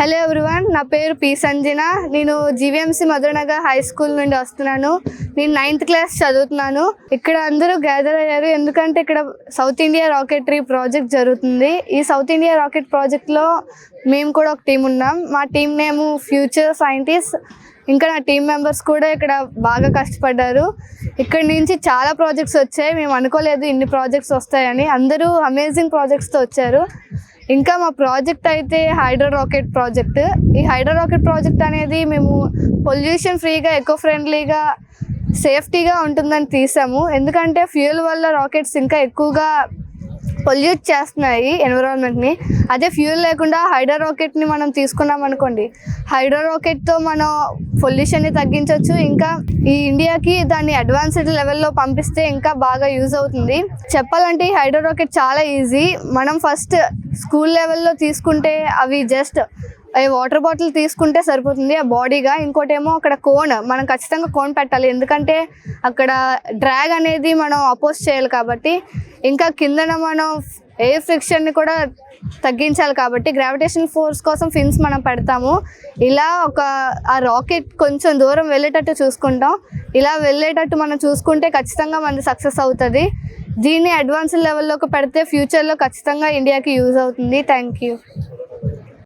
Hello everyone, నా పేరు P Sanjana. నేను జీవీఎంసీ మధురనగర్ హై స్కూల్ నుండి వస్తున్నాను. నేను 9th క్లాస్ చదువుతున్నాను. ఇక్కడ అందరూ గ్యాదర్ అయ్యారు ఎందుకంటే ఇక్కడ సౌత్ ఇండియా రాకెటరీ ప్రాజెక్ట్ జరుగుతుంది. ఈ సౌత్ ఇండియా రాకెట్ ప్రాజెక్ట్లో మేము కూడా ఒక టీం ఉన్నాం. మా టీం నేము ఫ్యూచర్ సైంటిస్ట్. ఇంకా నా టీం మెంబర్స్ కూడా ఇక్కడ బాగా కష్టపడ్డారు. ఇక్కడ నుంచి చాలా ప్రాజెక్ట్స్ వచ్చాయి. మేము అనుకోలేదు ఇన్ని ప్రాజెక్ట్స్ వస్తాయని. అందరూ అమేజింగ్ ప్రాజెక్ట్స్తో వచ్చారు. ఇంకా మా ప్రాజెక్ట్ అయితే హైడ్రో రాకెట్ ప్రాజెక్ట్. ఈ హైడ్రో రాకెట్ ప్రాజెక్ట్ అనేది మేము పొల్యూషన్ ఫ్రీగా, ఎకో ఫ్రెండ్లీగా, సేఫ్టీగా ఉంటుందని తీసాము. ఎందుకంటే ఫ్యూయల్ వల్ల రాకెట్స్ ఇంకా ఎక్కువగా పొల్యూట్ చేస్తున్నాయి ఎన్విరాన్మెంట్ని. అదే ఫ్యూయల్ లేకుండా హైడ్రో రాకెట్ని మనం తీసుకున్నాం అనుకోండి, హైడ్రో రాకెట్తో మనం పొల్యూషన్ని తగ్గించవచ్చు. ఇంకా ఈ ఇండియాకి దాన్ని అడ్వాన్స్డ్ లెవెల్లో పంపిస్తే ఇంకా బాగా యూజ్ అవుతుంది. చెప్పాలంటే ఈ హైడ్రో రాకెట్ చాలా ఈజీ. మనం ఫస్ట్ స్కూల్ లెవెల్లో తీసుకుంటే అవి జస్ట్ వాటర్ బాటిల్ తీసుకుంటే సరిపోతుంది ఆ బాడీగా. ఇంకోటేమో అక్కడ కోన్, మనం ఖచ్చితంగా కోన్ పెట్టాలి ఎందుకంటే అక్కడ డ్రాగ్ అనేది మనం అపోజ్ చేయాలి కాబట్టి. ఇంకా కిందన మనం ఎయిర్ ఫ్రిక్షన్ని కూడా తగ్గించాలి కాబట్టి గ్రావిటేషన్ ఫోర్స్ కోసం ఫిన్స్ మనం పెడతాము. ఇలా ఆ రాకెట్ కొంచెం దూరం వెళ్ళేటట్టు చూసుకుంటాం. ఇలా వెళ్ళేటట్టు మనం చూసుకుంటే ఖచ్చితంగా మనది సక్సెస్ అవుతుంది. దీన్ని అడ్వాన్స్డ్ లెవెల్లోకి పెడితే ఫ్యూచర్లో ఖచ్చితంగా ఇండియాకి యూజ్ అవుతుంది. Thank you.